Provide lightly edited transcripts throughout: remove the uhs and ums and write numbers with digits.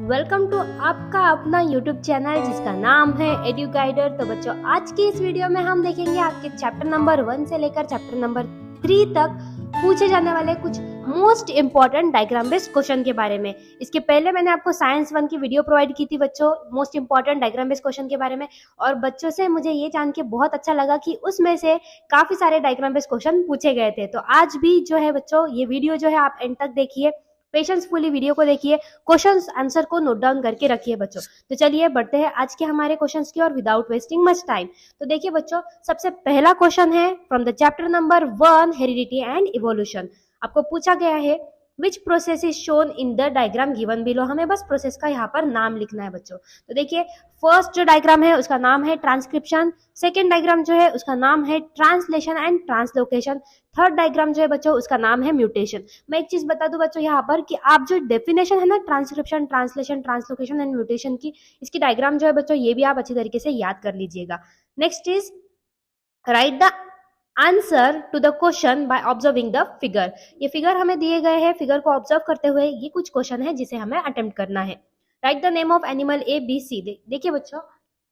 Welcome to आपका अपना YouTube channel जिसका नाम है एड्यू गाइडर। तो बच्चों, आज की इस वीडियो में हम देखेंगे आपके चैप्टर नंबर 1 से लेकर चैप्टर नंबर 3 तक पूछे जाने वाले कुछ most important diagram based question के बारे में। इसके पहले मैंने आपको साइंस 1 की वीडियो प्रोवाइड की थी बच्चों, most important diagram based question के बारे में, और बच्चों से मुझे ये जान के बहुत अच्छा लगा कि उसमें से काफी सारे डायग्राम बेस्ड क्वेश्चन पूछे गए थे। तो आज भी जो है बच्चों, ये वीडियो जो है आप एंड तक देखिए, पेशेंसफुली वीडियो को देखिए, क्वेश्चंस आंसर को नोट डाउन करके रखिए बच्चों। तो चलिए बढ़ते हैं आज के हमारे क्वेश्चंस की और विदाउट वेस्टिंग मच टाइम। तो देखिए बच्चों, सबसे पहला क्वेश्चन है from the chapter number 1 heredity and evolution. आपको पूछा गया है which process is shown in the diagram given below. हमें बस प्रोसेस का यहाँ पर नाम लिखना है बच्चों। तो देखिए, फर्स्ट जो डायग्राम है उसका नाम है ट्रांसक्रिप्शन, सेकेंड डायग्राम जो है उसका नाम है translation and translocation, third diagram जो है बच्चों उसका नाम है म्यूटेशन। मैं एक चीज बता दूं बच्चों यहाँ पर कि आप जो डेफिनेशन है ना transcription, translation, translocation and mutation की, इसकी डायग्राम जो है बच्चों ये भी आप अच्छी तरीके से याद कर लीजिएगा। Next is write the answer to the question by observing the figure. ये फिगर हमें दिए गए हैं, फिगर को ऑब्जर्व करते हुए ये कुछ क्वेश्चन है जिसे हमें अटेम्प्ट करना है। Write the name of animal A B C. देखिए बच्चों,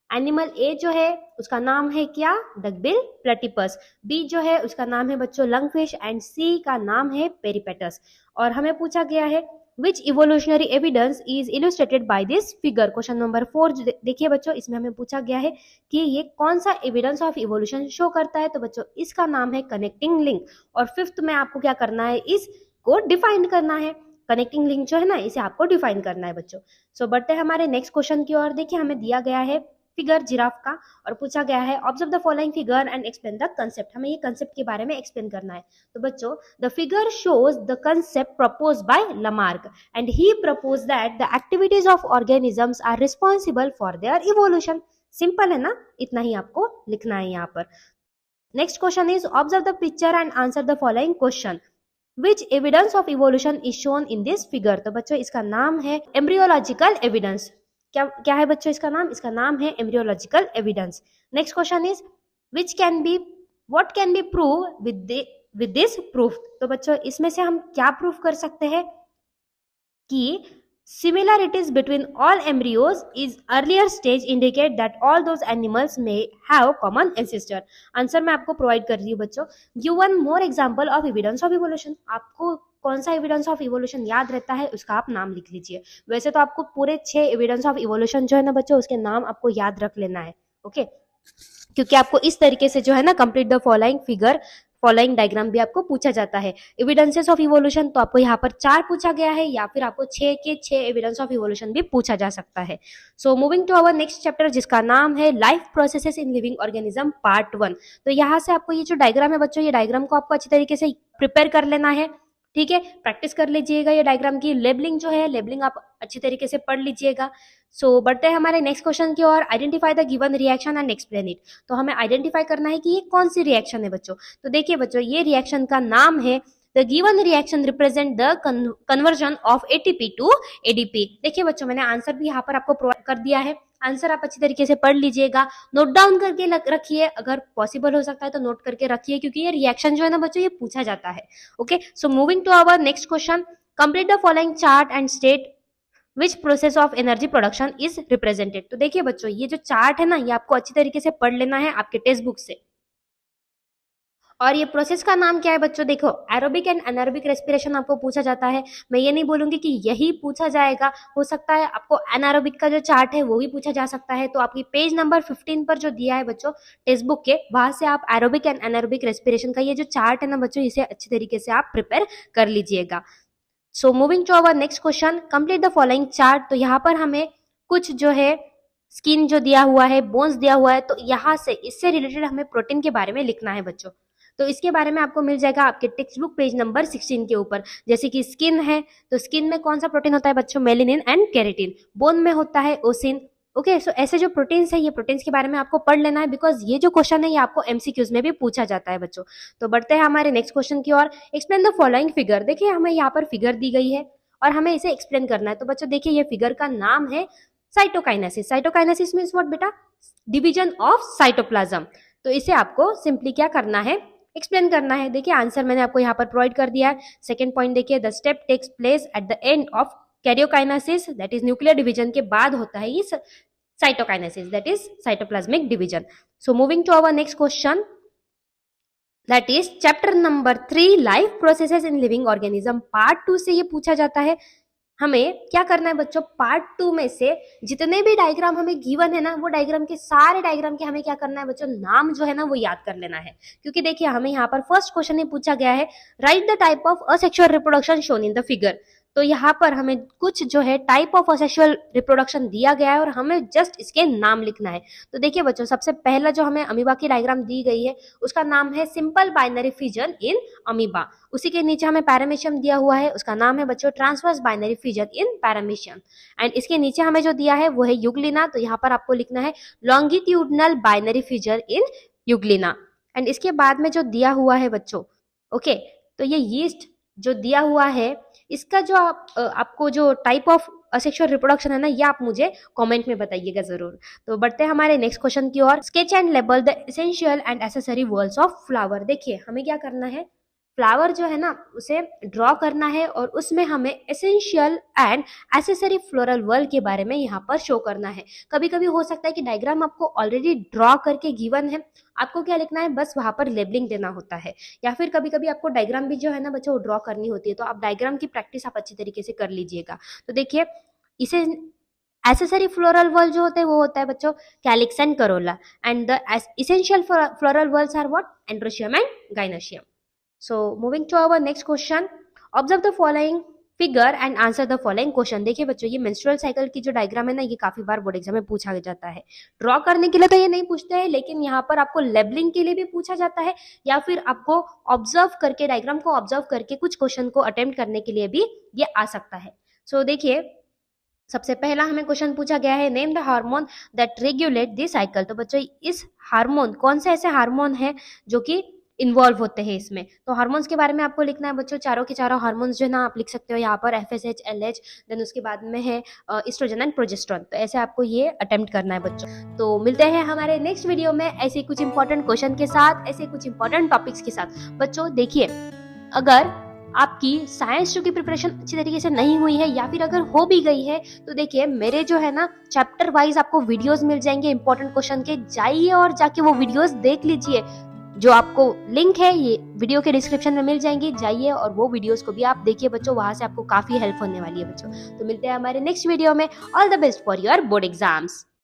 एनिमल ए जो है उसका नाम है क्या, डकबिल प्लेटिपस, बी जो है उसका नाम है बच्चों लंगफिश, एंड सी का नाम है पेरिपेटस। और हमें पूछा गया है which evolutionary evidence is illustrated by this figure. Question number 4 देखिए बच्चों, इसमें हमें पूछा गया है कि ये कौन सा एविडेंस ऑफ इवोल्यूशन शो करता है। तो बच्चों इसका नाम है कनेक्टिंग लिंक। और फिफ्थ में आपको क्या करना है, इसको डिफाइन करना है। कनेक्टिंग लिंक जो है ना, इसे आपको डिफाइन करना है बच्चों। सो बढ़ते हैं हमारे नेक्स्ट क्वेश्चन की ओर। देखिए, हमें दिया गया है फिगर जिराफ का और पूछा गया है observe the following figure and explain the concept. हमें ये कंसेप्ट के बारे में एक्सप्लेन करना है। तो बच्चों, the figure shows the concept proposed by Lamarck and he proposed that the activities of organisms are responsible for their evolution. Simple है ना, इतना ही आपको लिखना है यहाँ पर। Next question is observe the picture and answer the following question. Which evidence of evolution is shown in this figure. तो बच्चों इसका नाम है एम्ब्रियोलॉजिकल एविडेंस। क्या है बच्चों इसका नाम, इसका नाम है embryological evidence. Next question is what can be prove with this proof. तो बच्चों इसमें से हम क्या प्रूफ कर सकते हैं कि similarities between all embryos is earlier stage indicate that all those animals may have common ancestor। Answer मैं आपको प्रोवाइड कर रही हूँ बच्चों। Give one more example of evidence of evolution. आपको कौन सा एविडेंस ऑफ इवोल्यूशन याद रहता है उसका आप नाम लिख लीजिए। वैसे तो आपको पूरे 6 एविडेंस ऑफ इवोल्यूशन जो है ना बच्चों, उसके नाम आपको याद रख लेना है, ओके। क्योंकि आपको इस तरीके से जो है ना complete the following figure, following diagram भी आपको पूछा जाता है। एविडेंसेस ऑफ इवोल्यूशन तो आपको यहाँ पर 4 पूछा गया है, या फिर आपको 6 के 6 एविडेंस ऑफ इवोल्यूशन भी पूछा जा सकता है। So moving to our next chapter जिसका नाम है life processes in living organism part 1। तो यहाँ से आपको ये जो डायग्राम है बच्चों, ये डायग्राम को आपको अच्छी तरीके से प्रिपेयर कर लेना है, ठीक है। प्रैक्टिस कर लीजिएगा ये डायग्राम की। लेबलिंग जो है, लेबलिंग आप अच्छी तरीके से पढ़ लीजिएगा। सो बढ़ते हैं हमारे नेक्स्ट क्वेश्चन की ओर। Identify the given reaction and explain it. तो हमें आइडेंटिफाई करना है कि ये कौन सी रिएक्शन है बच्चों। तो देखिए बच्चों, ये रिएक्शन का नाम है the given reaction represent the conversion of ATP to ADP. देखिए बच्चों, मैंने आंसर भी यहाँ पर आपको प्रोवाइड कर दिया है। आंसर आप अच्छी तरीके से पढ़ लीजिएगा, नोट डाउन करके रखिए, अगर पॉसिबल हो सकता है तो नोट करके रखिए, क्योंकि ये रिएक्शन जो है ना बच्चों, ये पूछा जाता है, okay. So moving to our next question, complete the following chart and state which process of energy production is represented. तो देखिए बच्चों, ये जो चार्ट है ना, ये आपको अच्छी तरीके से पढ़ लेना है आपके टेक्स्ट बुक से। और ये प्रोसेस का नाम क्या है बच्चों, देखो एरोबिक एंड एनारोबिक रेस्पिरेशन आपको पूछा जाता है। मैं ये नहीं बोलूंगी कि यही पूछा जाएगा, हो सकता है आपको एनारोबिक का जो चार्ट है वो भी पूछा जा सकता है। तो आपकी पेज नंबर 15 पर जो दिया है बच्चों टेक्स्ट बुक के, वहां से आप एरोबिक एंड एनारोबिक रेस्पिरेशन का ये जो चार्ट है ना बच्चों, इसे अच्छी तरीके से आप प्रिपेयर कर लीजिएगा। So moving to our next question, complete the following chart. तो यहाँ पर हमें कुछ जो है स्किन जो दिया हुआ है, बोन्स दिया हुआ है, तो यहाँ से इससे रिलेटेड हमें प्रोटीन के बारे में लिखना है बच्चों। तो इसके बारे में आपको मिल जाएगा आपके टेक्स्ट बुक पेज नंबर 16 के ऊपर। जैसे कि स्किन है, तो स्किन में कौन सा प्रोटीन होता है बच्चों, मेलेनिन एंड केराटिन। बोन में होता है ओसिन, ओके। सो ऐसे जो प्रोटीन्स है, ये प्रोटीन्स के बारे में आपको पढ़ लेना है, बिकॉज ये जो क्वेश्चन है ये आपको एमसीक्यूज में भी पूछा जाता है बच्चों। तो बढ़ते हैं हमारे नेक्स्ट क्वेश्चन की ओर। Explain the following figure. देखिए, हमें यहाँ पर फिगर दी गई है और हमें इसे एक्सप्लेन करना है। तो बच्चों देखिए, ये फिगर का नाम है साइटोकाइनेसिस। साइटोकाइनेसिस मीन्स व्हाट बेटा, डिवीजन ऑफ साइटोप्लाज्म। तो इसे आपको सिंपली क्या करना है, एक्सप्लेन करना है। देखिए आंसर मैंने आपको यहाँ पर प्रोवाइड कर दिया है। सेकंड पॉइंट देखिए, the step takes place at the end of karyokinesis that is nuclear division के बाद होता है ये cytokinesis that is cytoplasmic division. So moving to our next question, that is chapter number 3 life processes in living organism. Part 2 से ये पूछा जाता है. हमें क्या करना है बच्चों, पार्ट 2 में से जितने भी डायग्राम हमें गिवन है ना, वो डायग्राम के सारे डायग्राम के हमें क्या करना है बच्चों, नाम जो है ना वो याद कर लेना है. क्योंकि देखिए हमें यहाँ पर फर्स्ट क्वेश्चन ही पूछा गया है, write the type of asexual reproduction shown in the figure. तो यहाँ पर हमें कुछ जो है टाइप ऑफ असेक्सुअल रिप्रोडक्शन दिया गया है और हमें जस्ट इसके नाम लिखना है. तो देखिए बच्चों, सबसे पहला जो हमें अमीबा की डायग्राम दी गई है उसका नाम है simple binary fission in amoeba. उसी के नीचे हमें पैरामीशियम दिया हुआ है, उसका नाम है बच्चों transverse binary fission in paramecium. And इसके नीचे हमें जो दिया है वो है यूग्लिना. तो यहाँ पर आपको लिखना है longitudinal binary fission in Euglena. And इसके बाद में जो दिया हुआ है बच्चों, ओके, तो ये यीस्ट जो दिया हुआ है इसका जो आपको जो टाइप ऑफ असेक्सुअल रिप्रोडक्शन है ना, ये आप मुझे कमेंट में बताइएगा जरूर. तो बढ़ते हैं हमारे नेक्स्ट क्वेश्चन की ओर. Sketch and label the essential and accessory whorls of flower. देखिए हमें क्या करना है, फ्लावर जो है ना उसे ड्रॉ करना है और उसमें हमें essential and accessory floral whorl के बारे में यहाँ पर शो करना है. कभी कभी हो सकता है कि डायग्राम आपको ऑलरेडी ड्रॉ करके गिवन है, आपको क्या लिखना है, बस वहां पर लेबलिंग देना होता है. या फिर कभी कभी आपको डायग्राम भी जो है ना बच्चों ड्रॉ करनी होती है, तो आप डायग्राम की प्रैक्टिस आप अच्छी तरीके से कर लीजिएगा. तो देखिए इसे एसेसरी फ्लोरल वर्ल्ड जो होते हैं वो होता है बच्चों calyx and corolla. And the essential floral whorls are what, androecium and gynoecium. So moving to our next question, observe the following figure and answer the following question. देखिए बच्चों, ये मेंस्ट्रुअल साइकिल की जो डायग्राम है ना, ये काफी बार board exam में पूछा जाता है. ड्रॉ करने के लिए तो ये नहीं पूछते हैं, लेकिन यहाँ पर आपको लेबलिंग के लिए भी पूछा जाता है, या फिर आपको ऑब्जर्व करके डायग्राम को ऑब्जर्व करके कुछ क्वेश्चन को अटेम्प्ट करने के लिए भी ये आ सकता है. सो देखिए सबसे पहला हमें क्वेश्चन पूछा गया है, name the hormone that regulate the cycle. तो बच्चों इस हार्मोन, कौन से ऐसे हार्मोन है जो कि इन्वॉल्व होते हैं इसमें. तो हार्मोन्स के बारे में आपको लिखना है बच्चों, चारों के चारों हार्मोन्स जो है ना आप लिख सकते हो यहाँ पर, FSH, LH, देन उसके बाद में है एस्ट्रोजन एंड प्रोजेस्टेरोन. तो ऐसे आपको ये अटेम्प्ट करना है बच्चों. तो मिलते हैं हमारे नेक्स्ट वीडियो में ऐसे कुछ इंपॉर्टेंट क्वेश्चन के साथ, ऐसे कुछ इंपॉर्टेंट टॉपिक्स के साथ. बच्चों देखिए, अगर आपकी साइंस की प्रिपरेशन अच्छी तरीके से नहीं हुई है या फिर अगर हो भी गई है, तो देखिए मेरे जो है ना चैप्टर वाइज आपको वीडियोस मिल जाएंगे इंपॉर्टेंट क्वेश्चन के. जाइए और जाके वो वीडियोस देख लीजिए, जो आपको लिंक है ये वीडियो के डिस्क्रिप्शन में मिल जाएंगी. जाइए और वो वीडियोस को भी आप देखिए बच्चों, वहां से आपको काफी हेल्प होने वाली है बच्चों. तो मिलते हैं हमारे नेक्स्ट वीडियो में. All the best for your board exams.